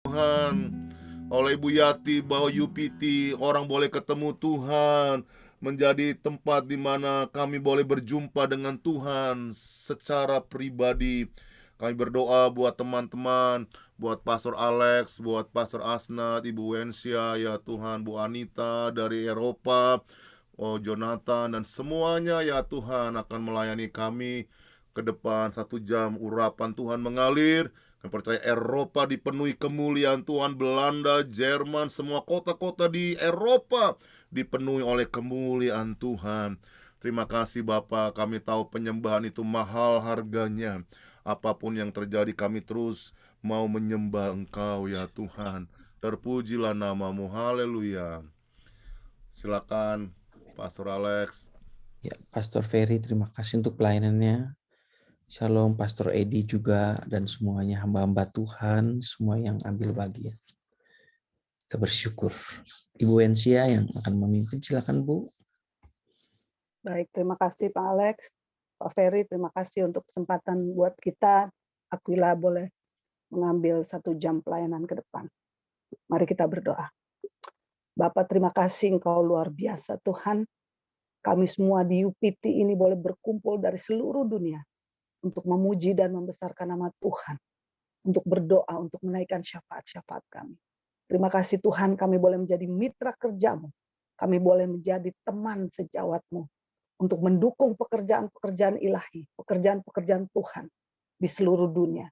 Tuhan, oleh Ibu Yati bahwa UPT orang boleh ketemu Tuhan, menjadi tempat di mana kami boleh berjumpa dengan Tuhan secara pribadi. Kami berdoa buat teman-teman, buat Pastor Alex, buat Pastor Asnat, Ibu Wensia, ya Tuhan, Bu Anita dari Eropa, Jonathan, dan semuanya ya Tuhan akan melayani kami ke depan. 1 jam urapan Tuhan mengalir. Kami percaya Eropa dipenuhi kemuliaan Tuhan. Belanda, Jerman, semua kota-kota di Eropa dipenuhi oleh kemuliaan Tuhan. Terima kasih Bapa, kami tahu penyembahan itu mahal harganya. Apapun yang terjadi kami terus mau menyembah Engkau ya Tuhan. Terpujilah namamu, haleluya. Silakan Pastor Alex. Ya, Pastor Ferry, terima kasih untuk pelayanannya. Shalom, Pastor Edi juga, dan semuanya hamba-hamba Tuhan, semua yang ambil bagian. Kita bersyukur. Ibu Wensia yang akan memimpin, silakan Bu. Baik, terima kasih Pak Alex. Pak Ferry, terima kasih untuk kesempatan buat kita, Aquila boleh mengambil 1 jam pelayanan ke depan. Mari kita berdoa. Bapak, terima kasih Engkau luar biasa Tuhan. Kami semua di UPT ini boleh berkumpul dari seluruh dunia untuk memuji dan membesarkan nama Tuhan, untuk berdoa, untuk menaikkan syafaat-syafaat kami. Terima kasih Tuhan, kami boleh menjadi mitra kerja-Mu. Kami boleh menjadi teman sejawat-Mu untuk mendukung pekerjaan-pekerjaan ilahi, pekerjaan-pekerjaan Tuhan di seluruh dunia.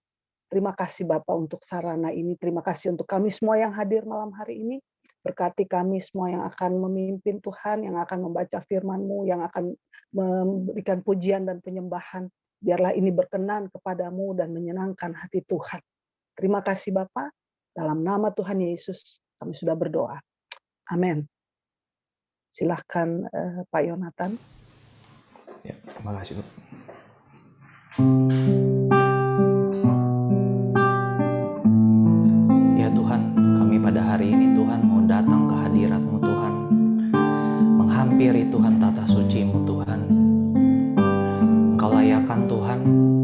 Terima kasih Bapak untuk sarana ini. Terima kasih untuk kami semua yang hadir malam hari ini. Berkati kami semua yang akan memimpin Tuhan, yang akan membaca firman-Mu, yang akan memberikan pujian dan penyembahan. Biarlah ini berkenan kepadamu dan menyenangkan hati Tuhan. Terima kasih Bapa. Dalam nama Tuhan Yesus kami sudah berdoa. Amin. Silahkan Pak Yonatan. Ya, terima kasih Bu. Ya Tuhan, kami pada hari ini Tuhan mau datang ke hadirat-Mu Tuhan. Menghampiri Tuhan tata suci-Mu Tuhan. Engkau layakan Tuhan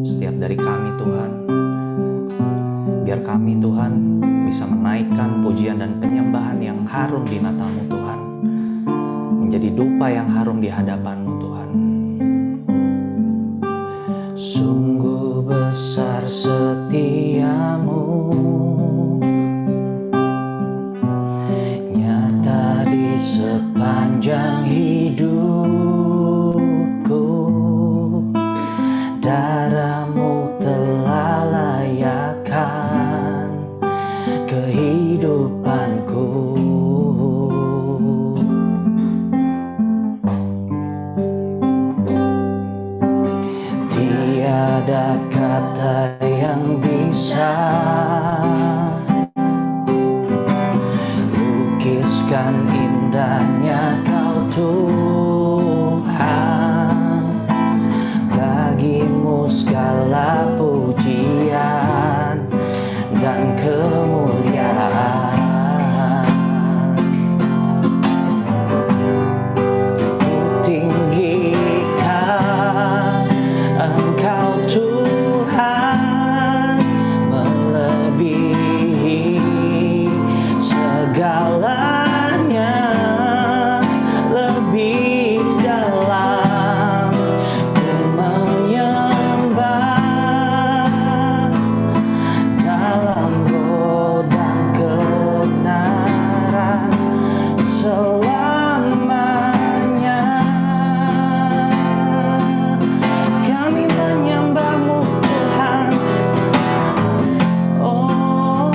setiap dari kami Tuhan. Biar kami Tuhan bisa menaikkan pujian dan penyembahan yang harum di mata-Mu Tuhan. Menjadi dupa yang harum di hadapan-Mu Tuhan. Sungguh besar setiamu, nyata di sepanjang hidupku. Darah-Mu telah layakkan kehidupanku. Tiada kata yang bisa lukiskan indahnya Kau Tuhan. Bagimu segala pujian dan kemuliaan. Tinggikan Engkau Tuhan, melebihi segalanya, lebih dalam ku menyembah dalam roh dan kebenaran selamanya. Kami menyembah-Mu Tuhan. Oh,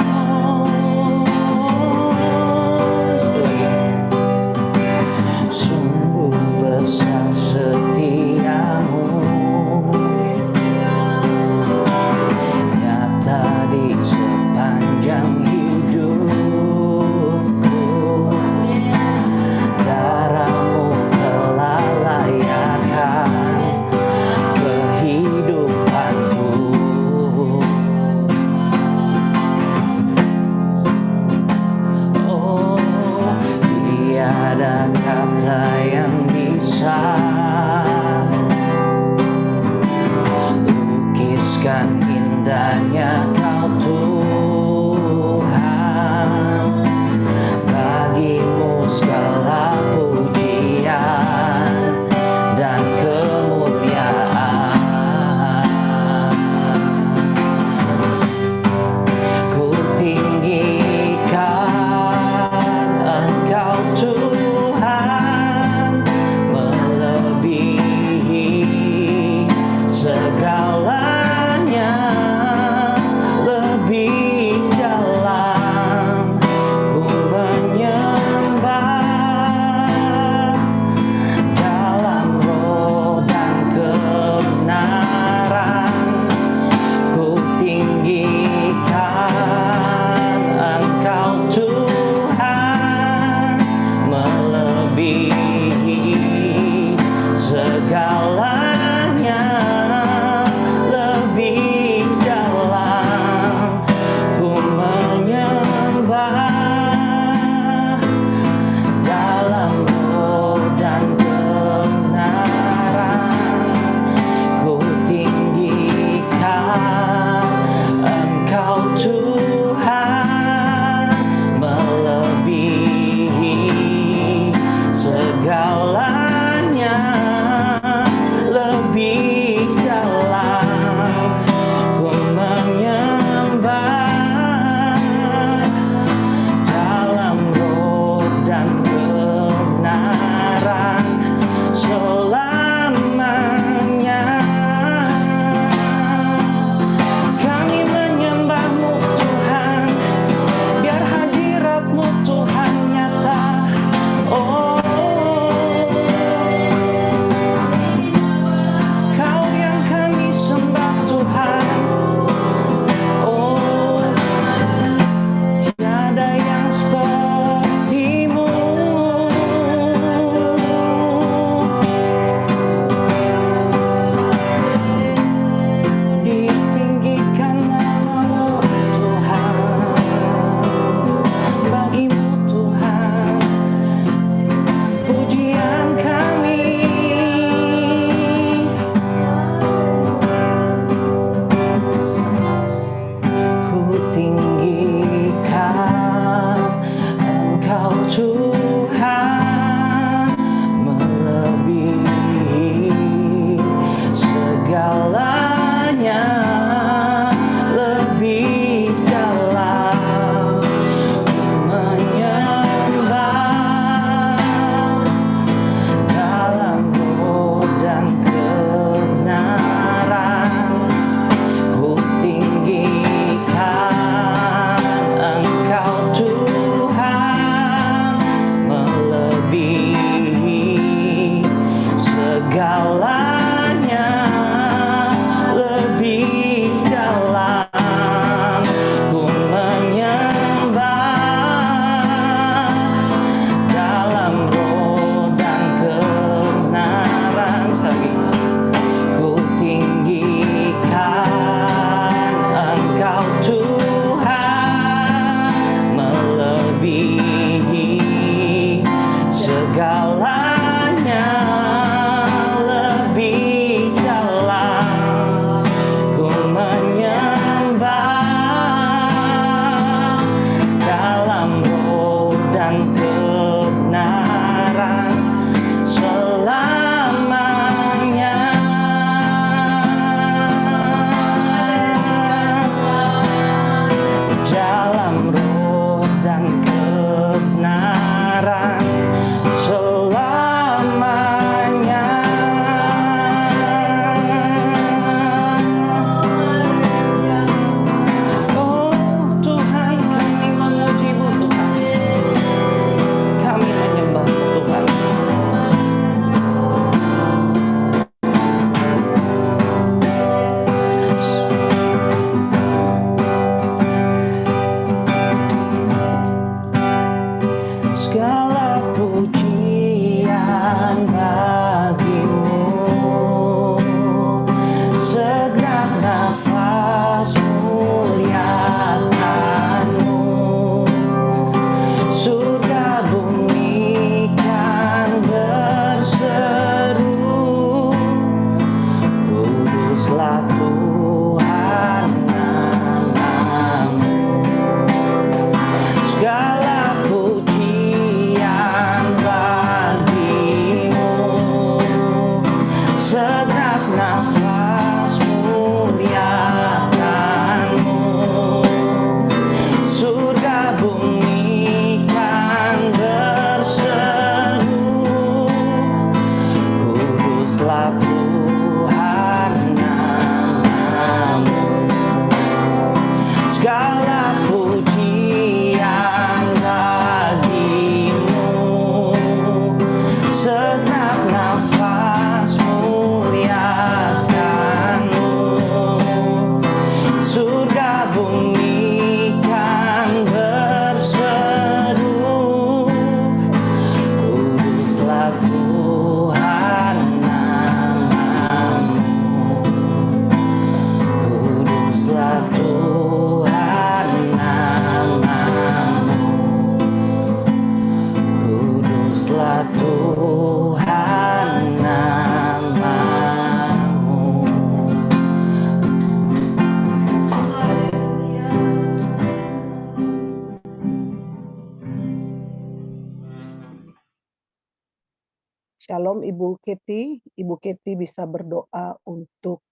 Shalom Ibu Keti. Ibu Keti bisa berdoa untuk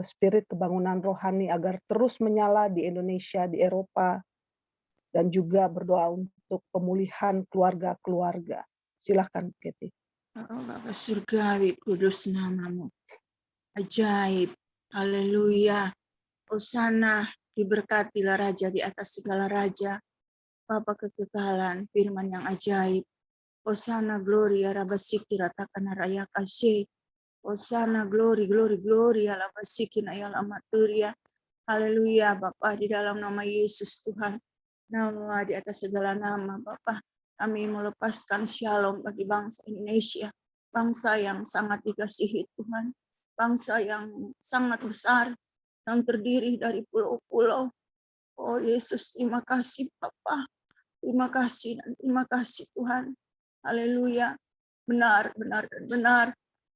spirit kebangunan rohani agar terus menyala di Indonesia, di Eropa, dan juga berdoa untuk pemulihan keluarga-keluarga. Silahkan Bu Keti. Oh, Bapa Surgawi, kudus namamu. Ajaib. Haleluya. Hosana, diberkatilah Raja di atas segala raja. Bapa kekekalan, firman yang ajaib. Hosana gloria rabasiki ratakan raya kasih. Hosana glory, glory, glory. Alabasikin ayal amaturia. Haleluya Bapa, di dalam nama Yesus Tuhan. Nama di atas segala nama Bapa. Kami melepaskan shalom bagi bangsa Indonesia. Bangsa yang sangat dikasihi Tuhan. Bangsa yang sangat besar. Yang terdiri dari pulau-pulau. Oh Yesus, terima kasih Bapa. Terima kasih dan terima kasih Tuhan. Haleluya. Benar, benar, dan benar.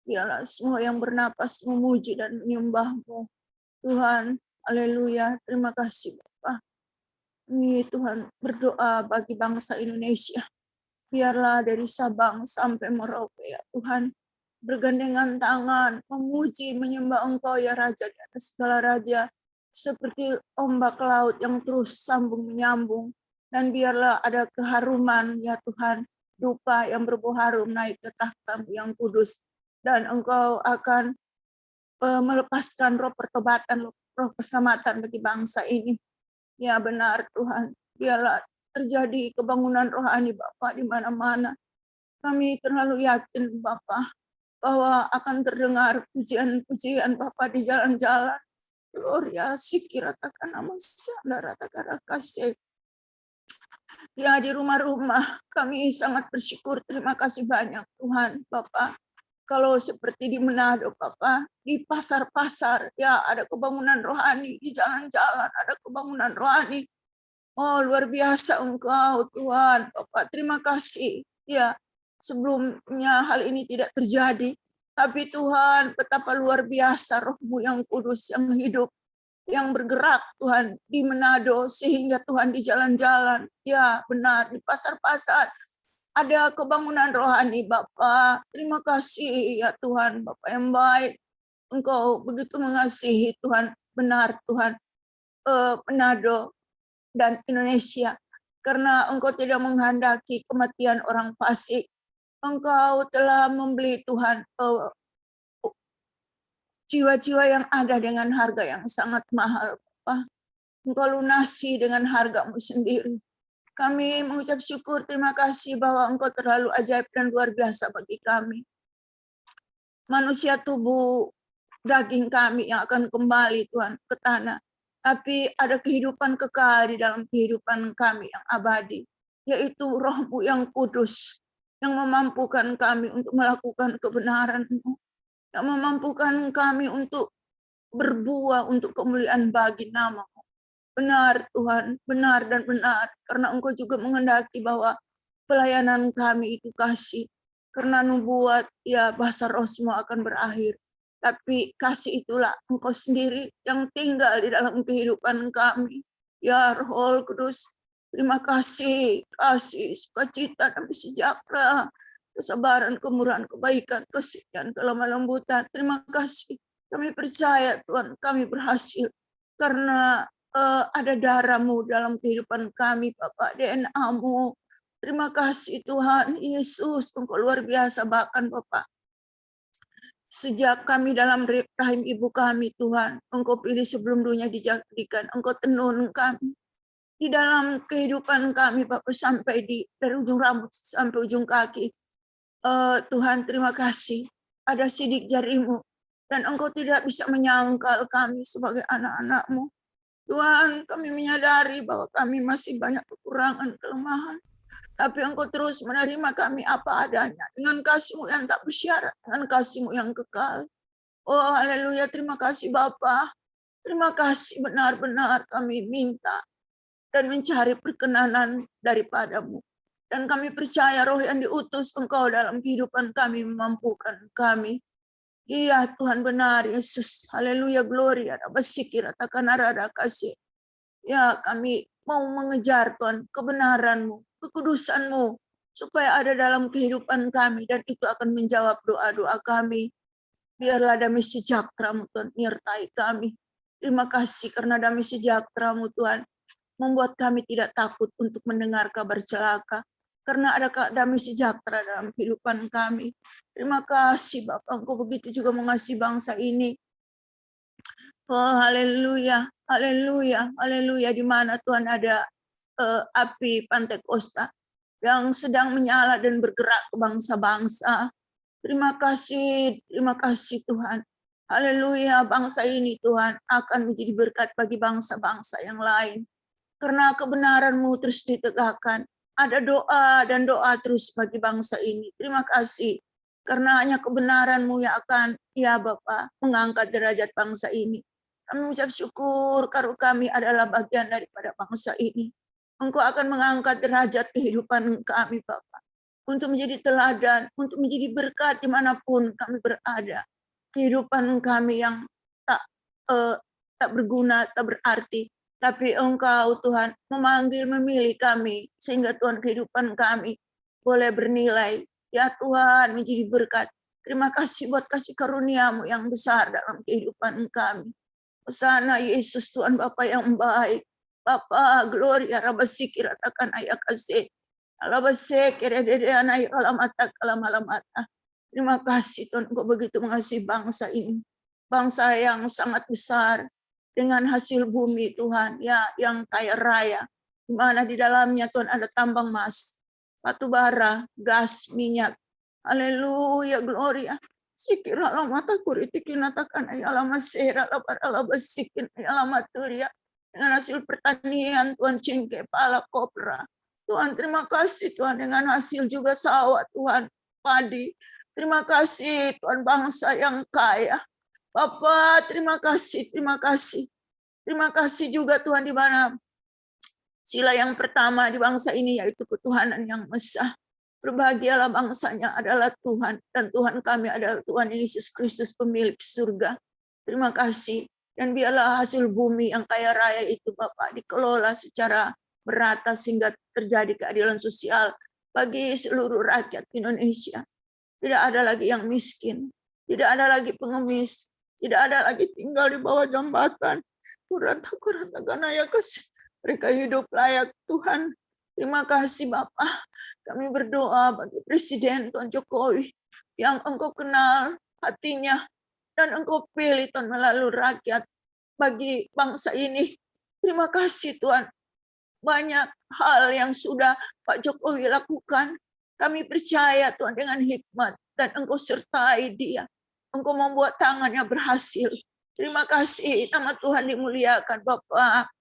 Biarlah semua yang bernapas memuji dan menyembah-Mu. Tuhan, haleluya. Terima kasih Bapa. Kami Tuhan berdoa bagi bangsa Indonesia. Biarlah dari Sabang sampai Merauke ya Tuhan. Bergandengan tangan, memuji, menyembah Engkau ya Raja di atas segala raja. Seperti ombak laut yang terus sambung menyambung. Dan biarlah ada keharuman ya Tuhan. Dupa yang berbau harum naik ke tahta yang kudus. Dan Engkau akan melepaskan roh pertobatan, roh keselamatan bagi bangsa ini. Ya benar Tuhan. Biarlah terjadi kebangunan rohani Bapa di mana-mana. Kami terlalu yakin Bapa bahwa akan terdengar pujian-pujian Bapa di jalan-jalan. Gloria sikiratakan nama sandarataka kasih. Ya di rumah-rumah kami sangat bersyukur. Terima kasih banyak Tuhan Bapa. Kalau seperti di Manado Bapa, di pasar-pasar ya ada kebangunan rohani, di jalan-jalan ada kebangunan rohani. Oh luar biasa Engkau Tuhan Bapa. Terima kasih. Ya sebelumnya hal ini tidak terjadi. Tapi Tuhan betapa luar biasa Roh-Mu yang kudus, yang hidup, yang bergerak Tuhan di Manado. Sehingga Tuhan di jalan-jalan, ya benar di pasar-pasar ada kebangunan rohani Bapa. Terima kasih ya Tuhan Bapa yang baik. Engkau begitu mengasihi Tuhan. Benar Tuhan Manado dan Indonesia. Karena Engkau tidak menghendaki kematian orang fasik. Engkau telah membeli Tuhan jiwa-jiwa yang ada dengan harga yang sangat mahal. Bapa. Engkau lunasi dengan harga-Mu sendiri. Kami mengucap syukur, terima kasih bahwa Engkau terlalu ajaib dan luar biasa bagi kami. Manusia tubuh daging kami yang akan kembali Tuhan ke tanah. Tapi ada kehidupan kekal di dalam kehidupan kami yang abadi. Yaitu Roh-Mu yang kudus. Yang memampukan kami untuk melakukan kebenaran-Mu. Yang memampukan kami untuk berbuah untuk kemuliaan bagi nama-Mu. Benar Tuhan, benar dan benar. Karena Engkau juga menghendaki bahwa pelayanan kami itu kasih. Karena nubuat, ya bahasa roh semua akan berakhir. Tapi kasih itulah Engkau sendiri yang tinggal di dalam kehidupan kami. Ya Roh Kudus, terima kasih, kasih, sukacita dan sejahtera, kesabaran, kemurahan, kebaikan, kesetiaan, kelemah lembutan. Terima kasih. Kami percaya Tuhan, kami berhasil. Karena ada darah-Mu dalam kehidupan kami, Bapak, DNA-Mu. Terima kasih Tuhan Yesus, Engkau luar biasa. Bahkan Bapak, sejak kami dalam rahim ibu kami Tuhan, Engkau pilih sebelum dunia dijadikan, Engkau tenun kami di dalam kehidupan kami Bapak, sampai dari ujung rambut sampai ujung kaki. Tuhan terima kasih, ada sidik jari-Mu, dan Engkau tidak bisa menyangkal kami sebagai anak-anak-Mu. Tuhan, kami menyadari bahwa kami masih banyak kekurangan, kelemahan. Tapi Engkau terus menerima kami apa adanya. Dengan kasih-Mu yang tak bersyarat. Dengan kasih-Mu yang kekal. Oh haleluya, terima kasih Bapa. Terima kasih, benar-benar kami minta. Dan mencari perkenanan daripada-Mu. Dan kami percaya roh yang diutus Engkau dalam kehidupan kami memampukan kami. Iya Tuhan benar Yesus. Haleluya, gloria. Basiki ratakan arada kasih. Ya kami mau mengejar Tuhan kebenaran-Mu, kekudusan-Mu. supaya ada dalam kehidupan kami, dan itu akan menjawab doa-doa kami. Biarlah damai sejahtera-Mu Tuhan menyertai kami. Terima kasih karena damai sejahtera-Mu Tuhan membuat kami tidak takut untuk mendengar kabar celaka, karena ada damai sejahtera dalam kehidupan kami. Terima kasih Bapak, Engkau begitu juga mengasihi bangsa ini. Oh haleluya, haleluya, haleluya, di mana Tuhan ada api Pantai Kosta yang sedang menyala dan bergerak ke bangsa-bangsa. Terima kasih Tuhan. Haleluya, bangsa ini Tuhan akan menjadi berkat bagi bangsa-bangsa yang lain. Karena kebenaran-Mu terus ditegakkan. Ada doa dan doa terus bagi bangsa ini. Terima kasih. Karena hanya kebenaran-Mu yang akan, ya Bapa, mengangkat derajat bangsa ini. Kami mengucap syukur karena kami adalah bagian daripada bangsa ini. Engkau akan mengangkat derajat kehidupan kami, Bapa, untuk menjadi teladan, untuk menjadi berkat dimanapun kami berada. Kehidupan kami yang tak berguna, tak berarti, tapi Engkau Tuhan memanggil, memilih kami, sehingga Tuhan kehidupan kami boleh bernilai. Ya Tuhan, menjadi berkat. Terima kasih buat kasih karunia-Mu yang besar dalam kehidupan kami. Hosana Yesus Tuhan Bapa yang baik. Bapa gloria rabasiki ratakan ayah kasih. Alabasek redede anai kalamata kalamalamata. Terima kasih Tuhan, Engkau begitu mengasihi bangsa ini. Bangsa yang sangat besar dengan hasil bumi Tuhan, ya, yang kaya raya. Di mana di dalamnya Tuhan ada tambang emas, batu bara, gas, minyak. Haleluya, gloria. Sikira mata kuritikin natakan ayala masera labara basikin ayala maturia. Dengan hasil pertanian Tuhan cingke pala kopra. Tuhan terima kasih Tuhan, dengan hasil juga sawah Tuhan, padi. Terima kasih Tuhan, bangsa yang kaya. Bapa terima kasih, terima kasih. Terima kasih juga Tuhan, di mana sila yang pertama di bangsa ini yaitu ketuhanan yang Esa. Berbahagialah bangsanya adalah Tuhan, dan Tuhan kami adalah Tuhan Yesus Kristus, pemilik surga. Terima kasih. Dan biarlah hasil bumi yang kaya raya itu Bapak dikelola secara merata sehingga terjadi keadilan sosial bagi seluruh rakyat Indonesia. Tidak ada lagi yang miskin, tidak ada lagi pengemis, tidak ada lagi tinggal di bawah jambatan. Kurata ganaya kasih. Mereka hidup layak Tuhan. Terima kasih Bapak. Kami berdoa bagi Presiden Tuhan Jokowi yang Engkau kenal hatinya dan Engkau pilih Tuhan melalui rakyat bagi bangsa ini. Terima kasih Tuhan. Banyak hal yang sudah Pak Jokowi lakukan. Kami percaya Tuhan dengan hikmat dan Engkau sertai dia. Engkau membuat tangannya berhasil. Terima kasih, nama Tuhan dimuliakan Bapak.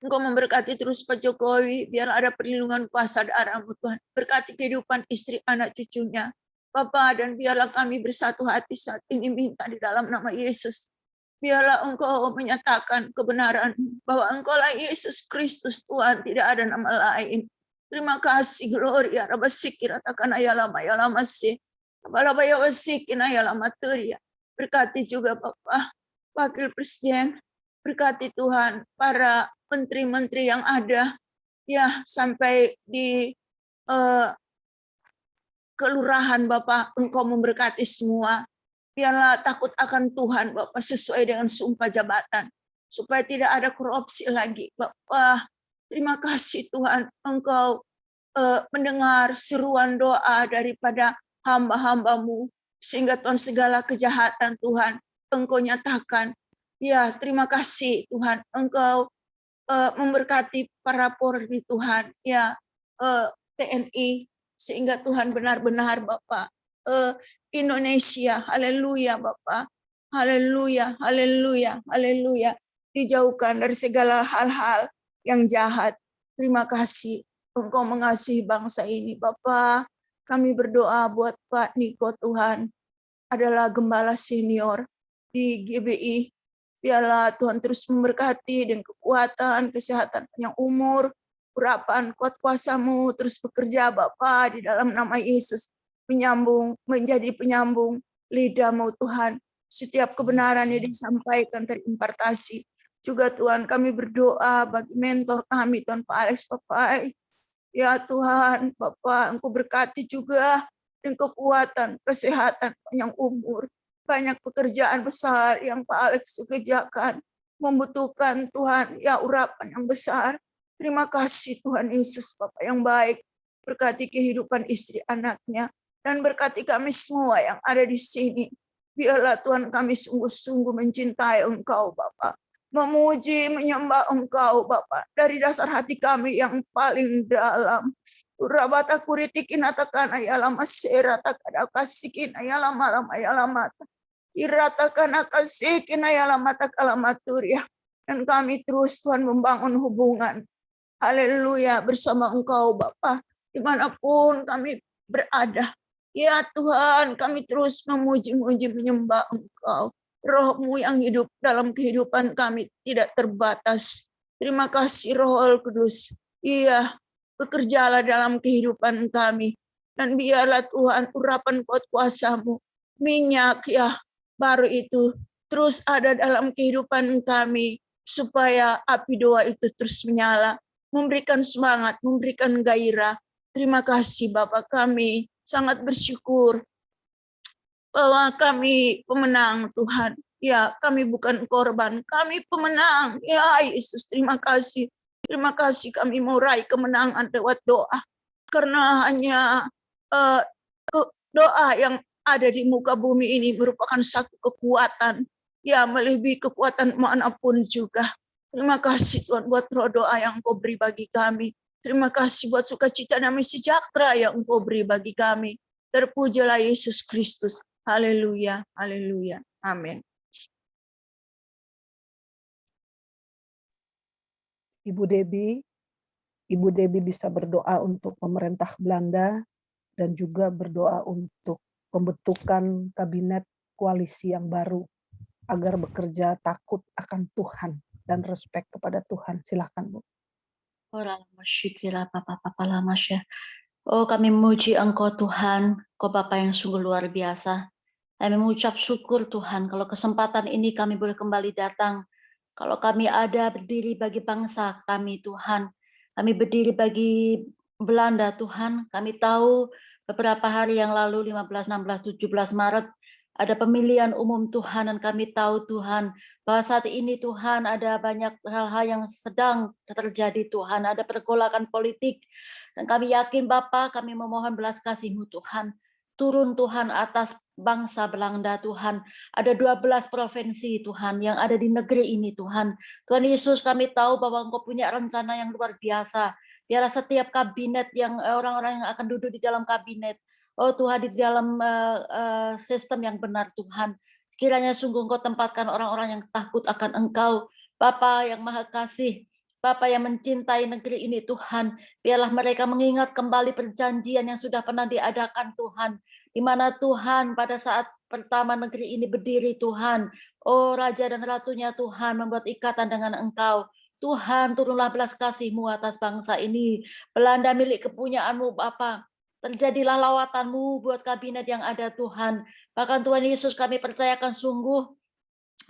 Engkau memberkati terus Pak Jokowi, biar ada perlindungan kuasa darah-Mu Tuhan. Berkati kehidupan istri, anak, cucunya. Bapak, dan biarlah kami bersatu hati saat ini minta di dalam nama Yesus. Biarlah Engkau menyatakan kebenaran bahwa Engkaulah Yesus Kristus Tuhan, tidak ada nama lain. Terima kasih, gloria, rabasiki ratakan ayalama yalamasi. Abalabaya wasikin ayalama teria. Berkati juga Bapak, Wakil Presiden, berkati Tuhan para menteri-menteri yang ada, ya, sampai di kelurahan Bapak, Engkau memberkati semua. Biarlah takut akan Tuhan Bapak sesuai dengan sumpah jabatan, supaya tidak ada korupsi lagi Bapak. Terima kasih Tuhan, Engkau mendengar seruan doa daripada hamba-hamba-Mu, sehingga Tuhan segala kejahatan Tuhan Engkau nyatakan. Ya, terima kasih Tuhan, Engkau memberkati para Polri Tuhan, ya, TNI, sehingga Tuhan benar-benar Bapak Indonesia, haleluya Bapak, haleluya, haleluya, haleluya, dijauhkan dari segala hal-hal yang jahat. Terima kasih, Engkau mengasihi bangsa ini Bapak. Kami berdoa buat Pak Niko Tuhan, adalah gembala senior di GBI. Biarlah Tuhan terus memberkati dengan kekuatan, kesehatan, panjang umur, urapan kuat kuasa-Mu terus bekerja Bapa di dalam nama Yesus, menyambung, menjadi penyambung lidah-Mu Tuhan. Setiap kebenaran yang disampaikan terimpartasi. Juga Tuhan kami berdoa bagi mentor kami Tuhan Pak Alex Papai. Ya Tuhan, Bapa, Engkau berkati juga dengan kekuatan, kesehatan, panjang umur. Banyak pekerjaan besar yang Pak Alex kerjakan, membutuhkan Tuhan, ya urapan yang besar. Terima kasih Tuhan Yesus, Bapa yang baik. Berkati kehidupan istri anaknya, dan berkati kami semua yang ada di sini. Biarlah Tuhan kami sungguh-sungguh mencintai Engkau, Bapa. Memuji, menyembah Engkau, Bapa, dari dasar hati kami yang paling dalam. Urabata kuritikin atakan ayalama seratakan akasikin ayalama lama ayalamata. Iratakan akasikin ayalamata kalamaturia. Dan kami terus Tuhan membangun hubungan. Haleluya, bersama Engkau Bapa. Dimanapun kami berada. Ya Tuhan, kami terus memuji-muji menyembah Engkau. Roh-Mu yang hidup dalam kehidupan kami tidak terbatas. Terima kasih Roh Kudus. Iya, bekerjalah dalam kehidupan kami. Dan biarlah Tuhan urapan kuat kuasa-Mu, minyak ya baru itu terus ada dalam kehidupan kami. Supaya api doa itu terus menyala. Memberikan semangat, memberikan gairah. Terima kasih Bapak, kami sangat bersyukur bahwa kami pemenang Tuhan. Ya, kami bukan korban, kami pemenang. Ya Yesus, terima kasih. Terima kasih kami mau raih kemenangan lewat doa. Karena hanya doa yang ada di muka bumi ini merupakan satu kekuatan. Ya, melebihi kekuatan manapun juga. Terima kasih Tuhan buat roh doa yang Engkau beri bagi kami. Terima kasih buat sukacita damai sejahtera yang Engkau beri bagi kami. Terpujilah Yesus Kristus. Haleluya, haleluya. Amin. Ibu Debbie bisa berdoa untuk pemerintah Belanda dan juga berdoa untuk pembentukan kabinet koalisi yang baru agar bekerja takut akan Tuhan dan respek kepada Tuhan. Silakan Bu. Oh, kami memuji Engkau Tuhan, Kau Bapa yang sungguh luar biasa. Kami mengucap syukur Tuhan, kalau kesempatan ini kami boleh kembali datang. Kalau kami ada berdiri bagi bangsa kami Tuhan. Kami berdiri bagi Belanda Tuhan. Kami tahu beberapa hari yang lalu 15, 16, 17 Maret ada pemilihan umum Tuhan, dan kami tahu Tuhan bahwa saat ini Tuhan ada banyak hal-hal yang sedang terjadi Tuhan, ada pergolakan politik, dan kami yakin Bapa, kami memohon belas kasih-Mu Tuhan, turun Tuhan atas bangsa Belanda Tuhan, ada 12 provinsi Tuhan yang ada di negeri ini Tuhan. Tuhan Yesus, kami tahu bahwa Engkau punya rencana yang luar biasa. Biarlah setiap kabinet yang orang-orang yang akan duduk di dalam kabinet, oh Tuhan, di dalam sistem yang benar Tuhan. Kiranya sungguh Engkau tempatkan orang-orang yang takut akan Engkau. Bapa yang Maha Kasih, Bapa yang mencintai negeri ini Tuhan. Biarlah mereka mengingat kembali perjanjian yang sudah pernah diadakan Tuhan. Di mana Tuhan pada saat pertama negeri ini berdiri Tuhan. Oh Raja dan Ratunya Tuhan membuat ikatan dengan Engkau. Tuhan, turunlah belas kasih-Mu atas bangsa ini. Belanda milik kepunyaan-Mu Bapa. Terjadilah lawatan-Mu buat kabinet yang ada Tuhan. Bahkan Tuhan Yesus, kami percayakan sungguh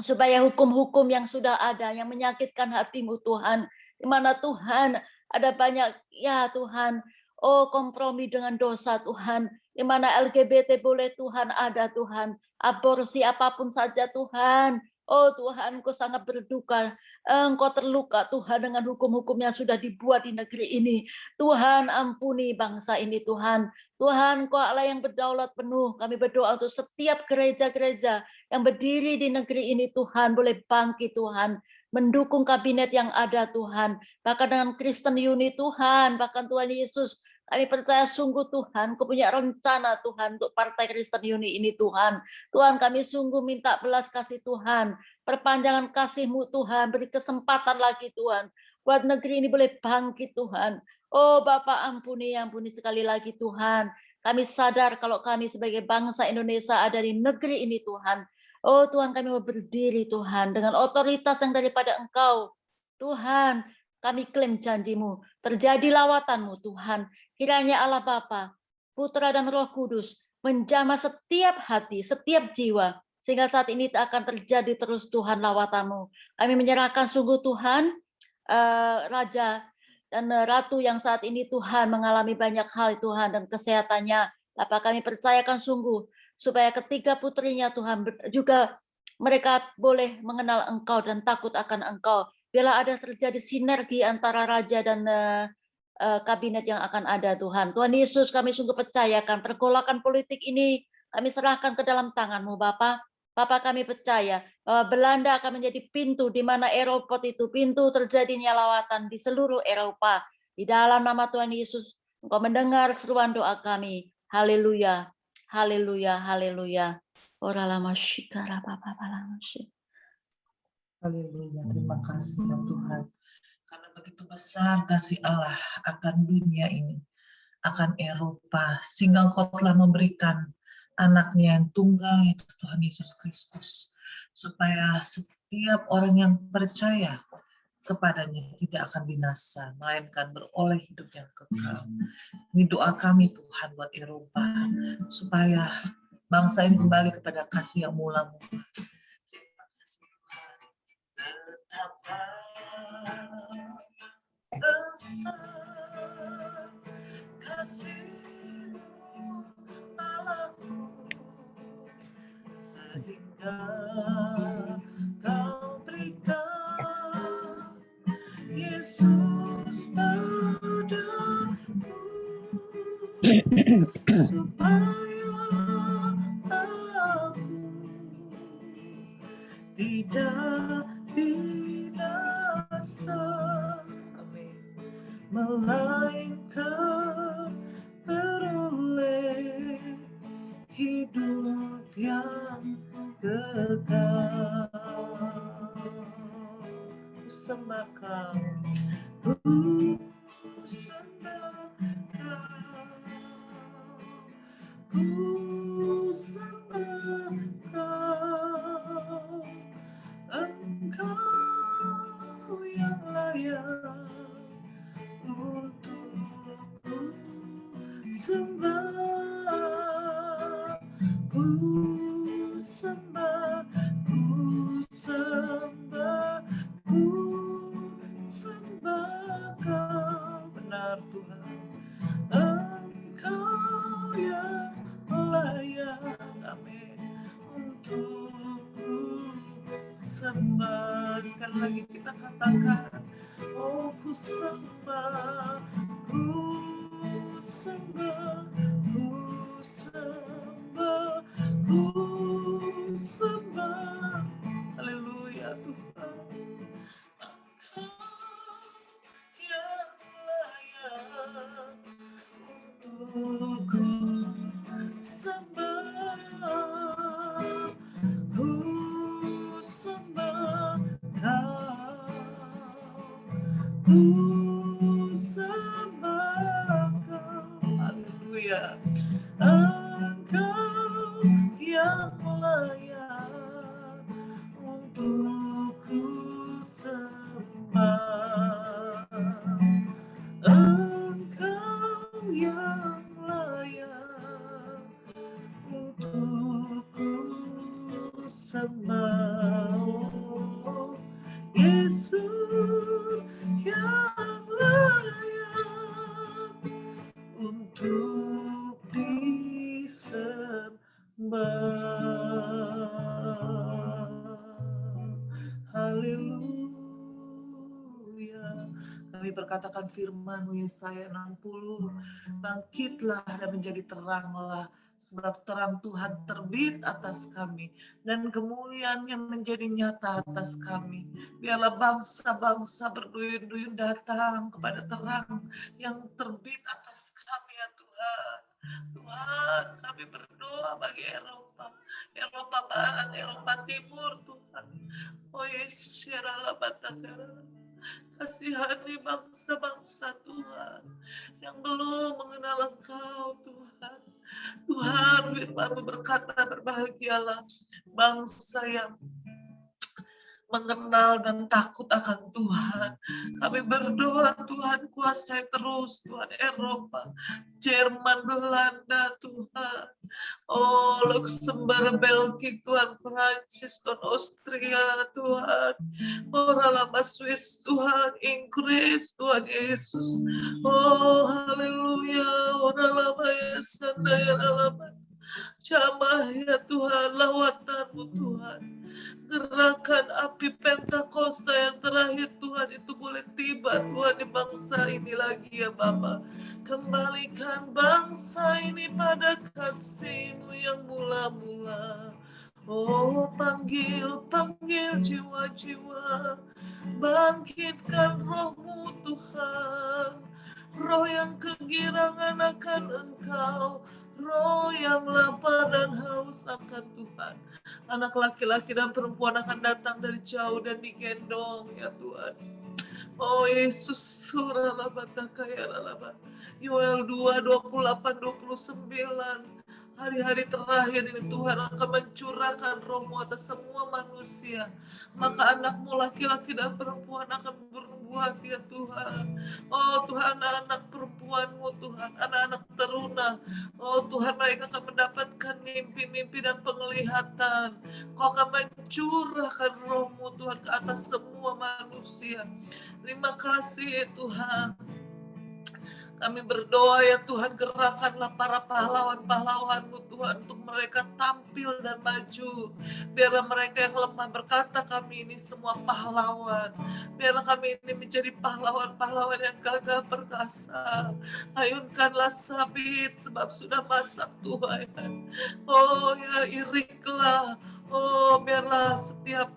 supaya hukum-hukum yang sudah ada yang menyakitkan hati-Mu Tuhan, di mana Tuhan ada banyak ya Tuhan, oh kompromi dengan dosa Tuhan, di mana LGBT boleh Tuhan ada Tuhan, aborsi apapun saja Tuhan. Oh Tuhan, Engkau sangat berduka, Engkau terluka Tuhan dengan hukum-hukum yang sudah dibuat di negeri ini. Tuhan ampuni bangsa ini Tuhan. Tuhan, Engkau Allah yang berdaulat penuh. Kami berdoa untuk setiap gereja-gereja yang berdiri di negeri ini Tuhan, boleh bangkit Tuhan, mendukung kabinet yang ada Tuhan. Bahkan dengan Kristen Uni Tuhan, bahkan Tuhan Yesus, kami percaya sungguh Tuhan, Kau punya rencana Tuhan untuk Partai Kristen Uni ini Tuhan. Tuhan, kami sungguh minta belas kasih Tuhan, perpanjangan kasih-Mu Tuhan, beri kesempatan lagi Tuhan, buat negeri ini boleh bangkit Tuhan. Oh Bapa, ampuni sekali lagi Tuhan. Kami sadar kalau kami sebagai bangsa Indonesia ada di negeri ini Tuhan. Oh Tuhan, kami mau berdiri Tuhan dengan otoritas yang daripada Engkau. Tuhan, kami klaim janji-Mu, terjadi lawatan-Mu Tuhan. Kiranya Allah Bapa, Putra dan Roh Kudus menjamah setiap hati, setiap jiwa, sehingga saat ini akan terjadi terus Tuhan lawatan-Mu. Kami menyerahkan sungguh Tuhan, Raja dan Ratu yang saat ini Tuhan mengalami banyak hal Tuhan dan kesehatannya. Bapa kami percayakan sungguh supaya ketiga putrinya Tuhan juga mereka boleh mengenal Engkau dan takut akan Engkau. Bila ada terjadi sinergi antara raja dan kabinet yang akan ada Tuhan. Tuhan Yesus kami sungguh percayakan pergolakan politik ini kami serahkan ke dalam tangan-Mu Bapa. Bapa kami percaya bahwa Belanda akan menjadi pintu di mana Eropa itu pintu terjadinya lawatan di seluruh Eropa. Di dalam nama Tuhan Yesus Engkau mendengar seruan doa kami. Haleluya. Haleluya. Haleluya. Ora lama shikara papa lama shik. Haleluya, terima kasih ya Tuhan. Karena begitu besar kasih Allah akan dunia ini, akan Eropa, sehingga Engkau telah memberikan anaknya yang tunggal, yaitu Tuhan Yesus Kristus, supaya setiap orang yang percaya kepadanya tidak akan binasa, melainkan beroleh hidup yang kekal. Ini doa kami Tuhan buat Eropa, supaya bangsa ini kembali kepada kasih yang mula-mula. Terima kasih Tuhan. Betapa besar kasih-Mu Allahku, sehingga Kau berikan Yesus padaku, supaya aku tidak binasa, amin, melainkan beroleh hidup yang kekal. Ku sembah Kau, ku sembah Kau, ku sembah Kau, Engkau yang layak untuk ku sembah, ku sembah, ku sembah, ku sembah Kau, benar Tuhan, Engkau yang layak, amin, untuk ku sembah. Sekali lagi kita katakan, oh ku sembah, ku sembah, ku sembah, ku sembah. Haleluya Tuhan, Engkau yang layak untuk ku sembah, ku sembah Kau, ku sembah Kau. Haleluya, Engkau yang layak untuk ku sembah, Engkau yang layak untuk ku sembah, oh, Yesus yang layak untuk disembah. Haleluya. Kami berkatakan firman-Mu Yesaya 60, bangkitlah dan menjadi teranglah, sebab terang Tuhan terbit atas kami dan kemuliaannya menjadi nyata atas kami. Biarlah bangsa-bangsa berduyun-duyun datang kepada terang yang terbit atas kami ya Tuhan. Tuhan, kami berdoa bagi Eropa, Eropa Barat, Eropa Timur Tuhan. Oh Yesus, ya Allah, kasihani bangsa-bangsa Tuhan yang belum mengenal Engkau Tuhan. Tuhan, firman-Mu berkata, berbahagialah bangsa yang mengenal dan takut akan Tuhan. Kami berdoa Tuhan, kuasai terus Tuhan Eropa, Jerman, Belanda Tuhan. Oh, Luxembourg, Belgia Tuhan, Prancis, Tuhan, Austria Tuhan. Oh, lama Swiss Tuhan, Inggris Tuhan Yesus. Oh, haleluya. Oh, lama ya sandaya lama. Jamah ya Tuhan, lawatanmu Tuhan. Gerakan api Pentakosta yang terakhir Tuhan itu boleh tiba Tuhan di bangsa ini lagi ya Bapa. Kembalikan bangsa ini pada kasih-Mu yang mula-mula. Oh, panggil jiwa-jiwa, bangkitkan roh-Mu Tuhan. Roh yang kegirangan akan Engkau, roh yang lapar dan haus akan Tuhan. Anak laki-laki dan perempuan akan datang dari jauh dan digendong ya Tuhan. Oh Yesus, surah labataka ya lalaba. Yoel 2, 28, 29. Hari-hari terakhir ini Tuhan akan mencurahkan roh-Mu atas semua manusia. Maka anak-Mu laki-laki dan perempuan akan berbuat ya Tuhan. Oh Tuhan, anak perempuan-Mu Tuhan, anak-anak teruna. Oh Tuhan, mereka akan mendapatkan mimpi-mimpi dan penglihatan. Kau akan mencurahkan roh-Mu Tuhan ke atas semua manusia. Terima kasih Tuhan. Kami berdoa ya Tuhan, gerakanlah para pahlawan-pahlawan-Mu Tuhan untuk mereka tampil dan maju. Biarlah mereka yang lemah berkata, kami ini semua pahlawan. Biarlah kami ini menjadi pahlawan-pahlawan yang gagah perkasa. Ayunkanlah sabit sebab sudah masak Tuhan. Oh ya, iriklah. Oh biarlah setiap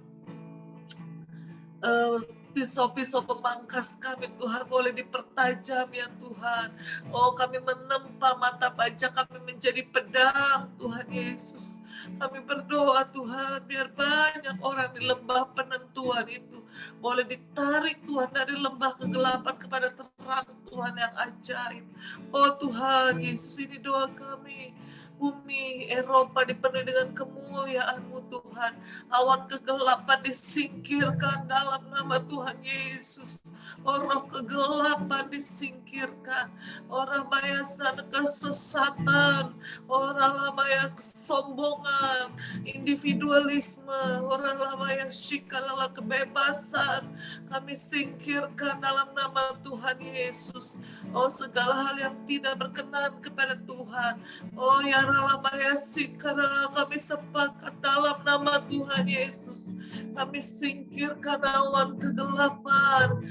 pisau-pisau pemangkas kami Tuhan boleh dipertajam ya Tuhan. Oh kami menempa mata bajak kami menjadi pedang Tuhan Yesus. Kami berdoa Tuhan biar banyak orang di lembah penentuan itu boleh ditarik Tuhan dari lembah kegelapan kepada terang Tuhan yang ajaib. Oh Tuhan Yesus, ini doa kami. Bumi Eropa dipenuhi dengan kemuliaan-Mu Tuhan. Awan kegelapan disingkirkan dalam nama Tuhan Yesus. Roh kegelapan disingkirkan. Orang bayasan kesesatan. Orang lamaya kesombongan. Individualisme. Orang lamaya shikalala kebebasan. Kami singkirkan dalam nama Tuhan Yesus. Oh segala hal yang tidak berkenan kepada Tuhan. Oh ya karena kami sepakat dalam nama Tuhan Yesus. Kami singkirkan awan kegelapan,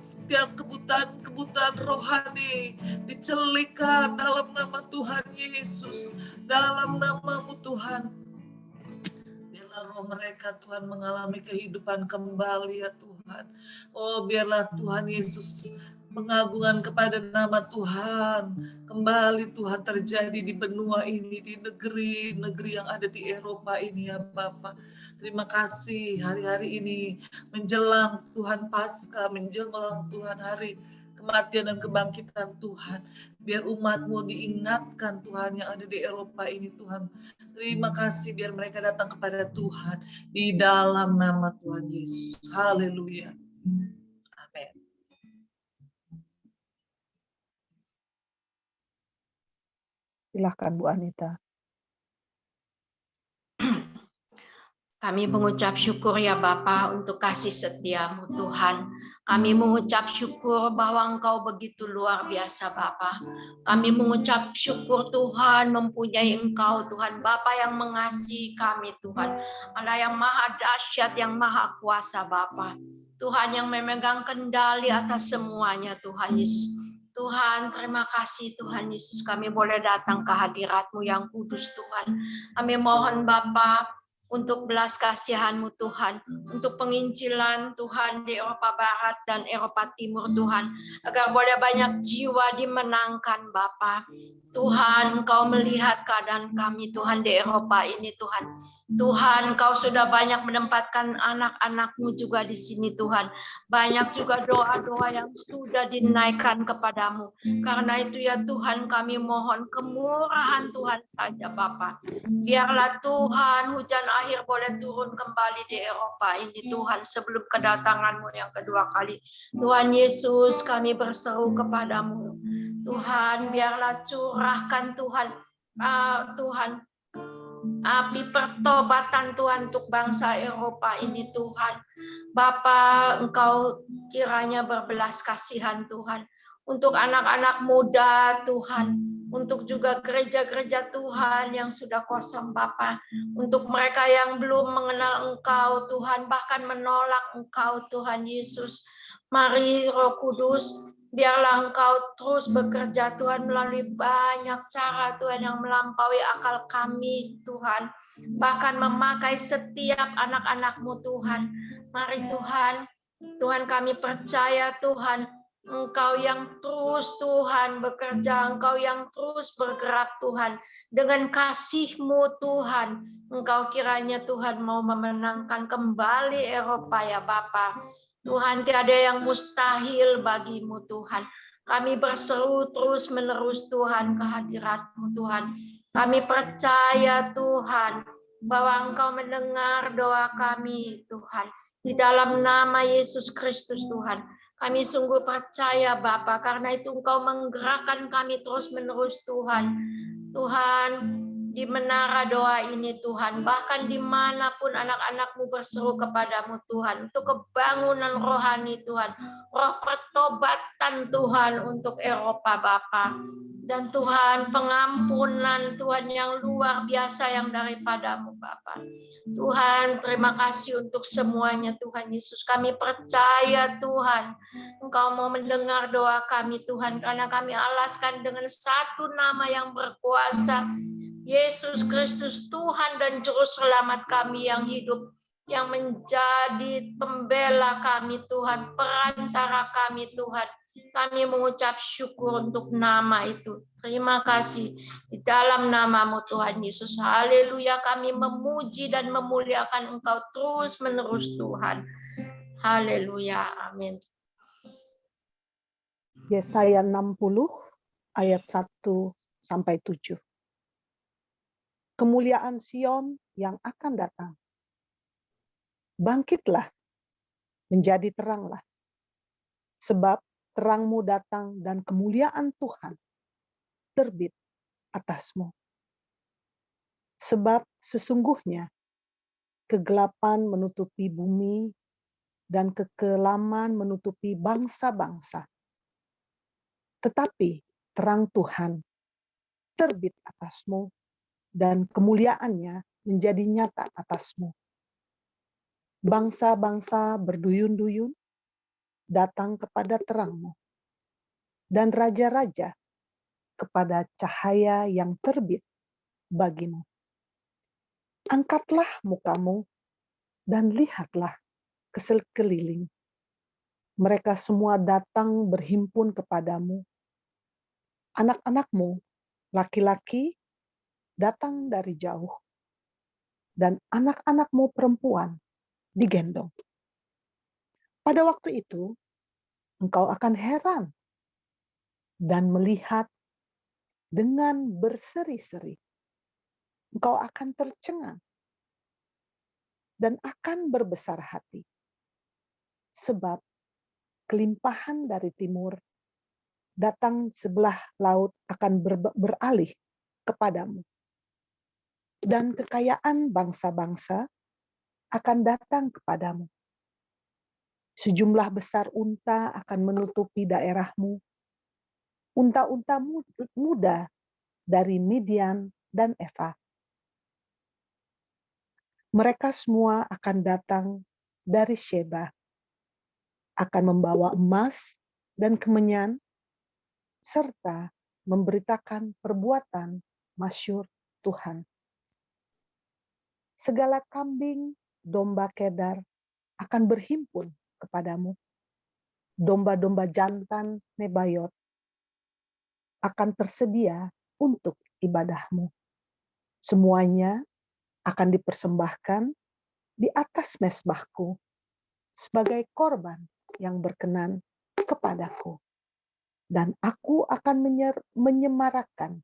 setiap kebutaan rohani dicelikan dalam nama Tuhan Yesus. Dalam nama-Mu Tuhan. Biarlah roh mereka Tuhan mengalami kehidupan kembali ya Tuhan. Oh biarlah Tuhan Yesus pengagungan kepada nama Tuhan kembali Tuhan terjadi di benua ini, di negeri-negeri yang ada di Eropa ini ya Bapa. Terima kasih hari-hari ini menjelang Tuhan Paskah, menjelang Tuhan hari kematian dan kebangkitan Tuhan. Biar umat-Mu diingatkan Tuhan yang ada di Eropa ini Tuhan. Terima kasih biar mereka datang kepada Tuhan di dalam nama Tuhan Yesus. Haleluya. Amin. Silahkan Bu Anita. Kami mengucap syukur ya Bapa untuk kasih setia-Mu Tuhan. Kami mengucap syukur bahwa Engkau begitu luar biasa Bapa. Kami mengucap syukur Tuhan mempunyai Engkau Tuhan Bapa yang mengasihi kami Tuhan. Allah yang maha dahsyat, yang maha kuasa Bapa. Tuhan yang memegang kendali atas semuanya Tuhan Yesus. Tuhan, terima kasih Tuhan Yesus. Kami boleh datang ke hadirat-Mu yang kudus Tuhan. Kami mohon Bapa untuk belas kasihan-Mu Tuhan, untuk penginjilan Tuhan di Eropa Barat dan Eropa Timur Tuhan, agar boleh banyak jiwa dimenangkan Bapa. Tuhan, Engkau melihat keadaan kami Tuhan di Eropa ini Tuhan. Tuhan, Engkau sudah banyak menempatkan anak-anak-Mu juga di sini Tuhan. Banyak juga doa-doa yang sudah dinaikkan kepadamu. Karena itu ya Tuhan, kami mohon kemurahan Tuhan saja Bapa. Biarlah Tuhan hujan terakhir boleh turun kembali di Eropa ini Tuhan sebelum kedatangan-Mu yang kedua kali. Tuhan Yesus, kami berseru kepadamu. Tuhan, biarlah curahkan Tuhan, Tuhan, api pertobatan Tuhan untuk bangsa Eropa ini Tuhan. Bapa, Engkau kiranya berbelas kasihan Tuhan untuk anak-anak muda Tuhan, untuk juga gereja-gereja Tuhan yang sudah kosong Bapa, untuk mereka yang belum mengenal Engkau Tuhan, bahkan menolak Engkau Tuhan Yesus. Mari Roh Kudus, biarlah Engkau terus bekerja Tuhan melalui banyak cara Tuhan yang melampaui akal kami Tuhan, bahkan memakai setiap anak-anak-Mu Tuhan. Mari Tuhan, Tuhan kami percaya Tuhan, Engkau yang terus Tuhan bekerja, Engkau yang terus bergerak Tuhan. Dengan kasih-Mu Tuhan, Engkau kiranya Tuhan mau memenangkan kembali Eropa ya Bapa. Tuhan, tiada yang mustahil bagi-Mu Tuhan. Kami berseru terus menerus Tuhan kehadirat-Mu Tuhan. Kami percaya Tuhan bahwa Engkau mendengar doa kami Tuhan. Di dalam nama Yesus Kristus Tuhan. Kami sungguh percaya Bapa, karena itu Engkau menggerakkan kami terus menerus Tuhan. Tuhan, di menara doa ini Tuhan, bahkan dimanapun anak-anak-Mu berseru kepadamu Tuhan, untuk kebangunan rohani Tuhan, roh pertobatan Tuhan untuk Eropa Bapa. Dan Tuhan, pengampunan Tuhan yang luar biasa yang daripadamu Bapa. Tuhan, terima kasih untuk semuanya Tuhan Yesus. Kami percaya Tuhan, Engkau mau mendengar doa kami Tuhan, karena kami alaskan dengan satu nama yang berkuasa, Yesus Kristus Tuhan dan Juru Selamat kami yang hidup, yang menjadi pembela kami Tuhan, perantara kami Tuhan. Kami mengucap syukur untuk nama itu. Terima kasih di dalam nama-Mu Tuhan Yesus. Haleluya, kami memuji dan memuliakan Engkau terus menerus Tuhan. Haleluya, amin. Yesaya 60 ayat 1 sampai 7. Kemuliaan Sion yang akan datang. Bangkitlah, menjadi teranglah. Sebab terangmu datang dan kemuliaan Tuhan terbit atasmu. Sebab sesungguhnya kegelapan menutupi bumi dan kekelaman menutupi bangsa-bangsa. Tetapi terang Tuhan terbit atasmu dan kemuliaannya menjadi nyata atasmu. Bangsa-bangsa berduyun-duyun datang kepada terangmu, dan raja-raja kepada cahaya yang terbit bagimu. Angkatlah mukamu dan lihatlah ke sekeliling. Mereka semua datang berhimpun kepadamu. Anak-anakmu, laki-laki, datang dari jauh, dan anak-anakmu perempuan digendong. Pada waktu itu, engkau akan heran dan melihat dengan berseri-seri. Engkau akan tercengang dan akan berbesar hati. Sebab kelimpahan dari timur datang sebelah laut akan beralih kepadamu. Dan kekayaan bangsa-bangsa akan datang kepadamu. Sejumlah besar unta akan menutupi daerahmu. Unta-unta muda dari Midian dan Eva. Mereka semua akan datang dari Sheba, akan membawa emas dan kemenyan, serta memberitakan perbuatan masyhur Tuhan. Segala kambing domba Kedar akan berhimpun kepadamu. Domba-domba jantan Nebayot akan tersedia untuk ibadahmu. Semuanya akan dipersembahkan di atas mezbahku sebagai korban yang berkenan kepadaku. Dan aku akan menyemarakkan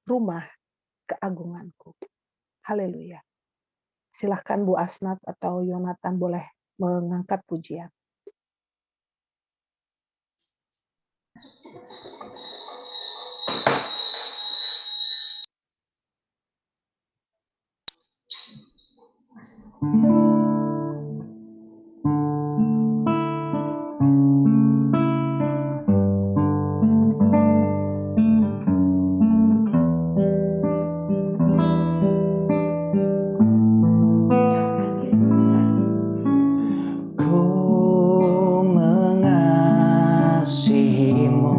rumah keagunganku. Haleluya. Silahkan Bu Asnat atau Yonatan boleh mengangkat pujian. Ku mengasihimu,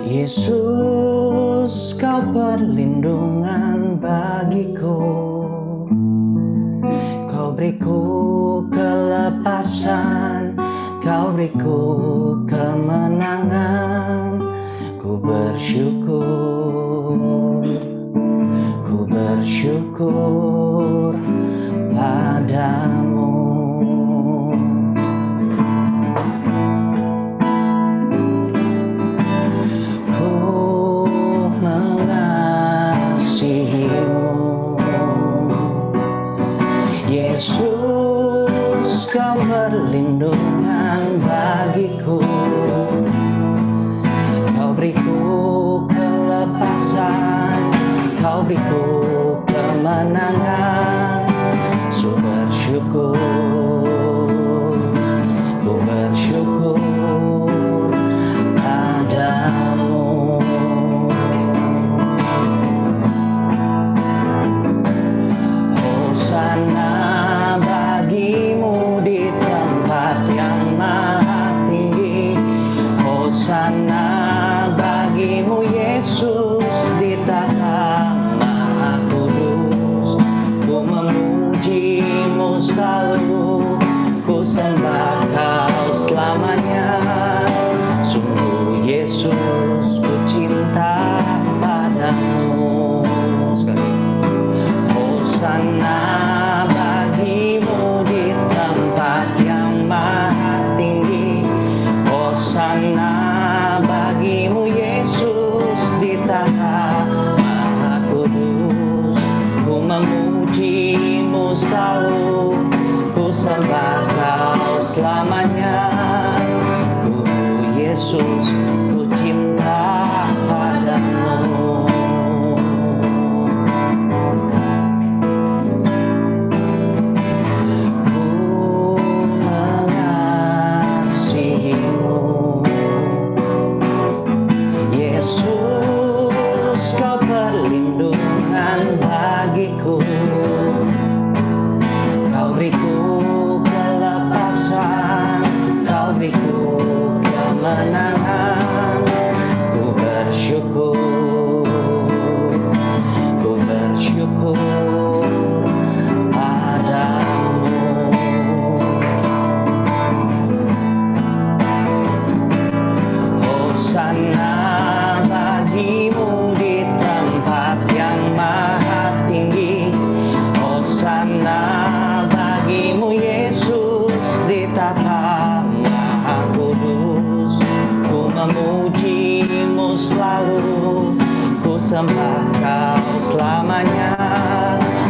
Yesus, kau perlindungan bagiku. Kau beriku kelepasan, kau beriku kemenangan. Ku bersyukur padamu. Ku mengasihimu, Yesus, kau perlindungan bagiku. Kau beriku kelepasan, kau beriku kemenangan. Ku bersyukur padamu. Hosana bagimu di tempat yang maha tinggi. Hosana bagimu Yesus di tahta maha kudus. Ku memujimu selalu, ku sembah kau selamanya. Sungguh Yesus, ku cinta padamu. Sekali. Hosana bagimu di tempat yang maha tinggi. Hosana bagimu Yesus di tahta maha kudus. Ku memujimu selalu, ku sembah kau selamanya. Ku Yesus, ku cinta padamu. Ku mengasihimu, Yesus, kau perlindungan bagiku. Kau beriku kelepasan, kau beriku kemenangan. Ku bersyukur padamu. Hosana bagimu di tempat yang maha tinggi. Hosana bagimu Yesus di tahta maha kudus. Ku memujimu selalu, ku sembah kau selamanya.